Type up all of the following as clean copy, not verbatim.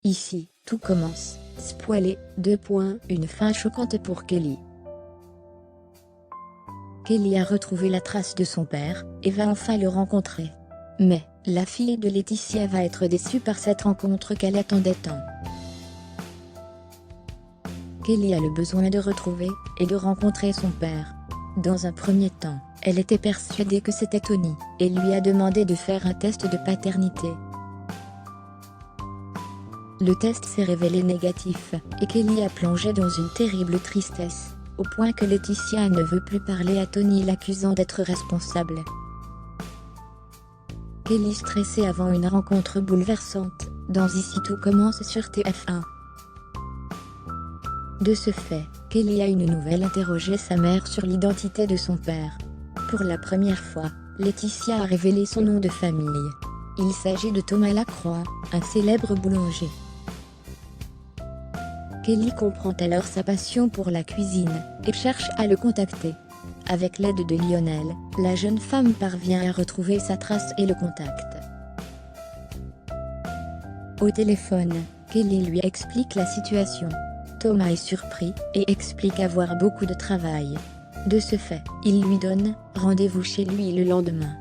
Ici, tout commence. Spoilé, une fin choquante pour Kelly. Kelly a retrouvé la trace de son père, et va enfin le rencontrer. Mais, la fille de Laetitia va être déçue par cette rencontre qu'elle attendait tant. Kelly a le besoin de retrouver, et de rencontrer son père. Dans un premier temps, elle était persuadée que c'était Tony, et lui a demandé de faire un test de paternité. Le test s'est révélé négatif, et Kelly a plongé dans une terrible tristesse, au point que Laetitia ne veut plus parler à Tony, l'accusant d'être responsable. Kelly stressée avant une rencontre bouleversante, dans Ici tout commence sur TF1. De ce fait, Kelly a une nouvelle interrogé sa mère sur l'identité de son père. Pour la première fois, Laetitia a révélé son nom de famille. Il s'agit de Thomas Lacroix, un célèbre boulanger. Kelly comprend alors sa passion pour la cuisine, et cherche à le contacter. Avec l'aide de Lionel, la jeune femme parvient à retrouver sa trace et le contacte. Au téléphone, Kelly lui explique la situation. Thomas est surpris, et explique avoir beaucoup de travail. De ce fait, il lui donne rendez-vous chez lui le lendemain.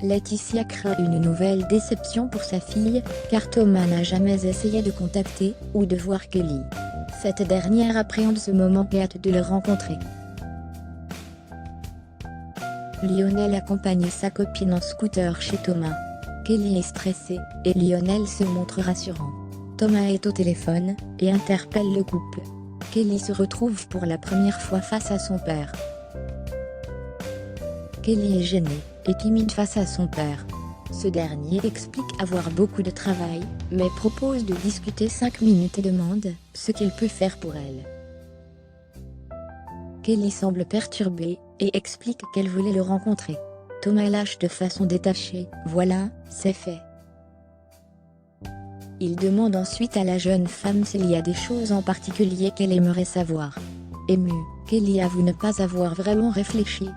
Laetitia craint une nouvelle déception pour sa fille, car Thomas n'a jamais essayé de contacter ou de voir Kelly. Cette dernière appréhende ce moment et hâte de le rencontrer. Lionel accompagne sa copine en scooter chez Thomas. Kelly est stressée, et Lionel se montre rassurant. Thomas est au téléphone, et interpelle le couple. Kelly se retrouve pour la première fois face à son père. Kelly est gênée, et timide face à son père. Ce dernier explique avoir beaucoup de travail, mais propose de discuter 5 minutes et demande ce qu'il peut faire pour elle. Kelly semble perturbée, et explique qu'elle voulait le rencontrer. Thomas lâche de façon détachée, voilà, c'est fait. Il demande ensuite à la jeune femme s'il y a des choses en particulier qu'elle aimerait savoir. Émue, Kelly avoue ne pas avoir vraiment réfléchi.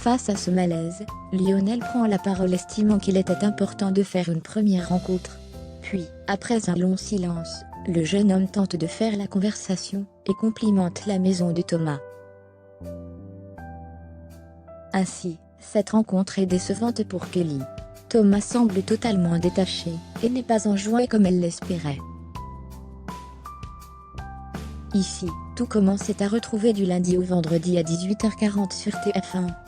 Face à ce malaise, Lionel prend la parole estimant qu'il était important de faire une première rencontre. Puis, après un long silence, le jeune homme tente de faire la conversation, et complimente la maison de Thomas. Ainsi, cette rencontre est décevante pour Kelly. Thomas semble totalement détaché, et n'est pas en joie comme elle l'espérait. Ici, tout commence est à retrouver du lundi au vendredi à 18h40 sur TF1.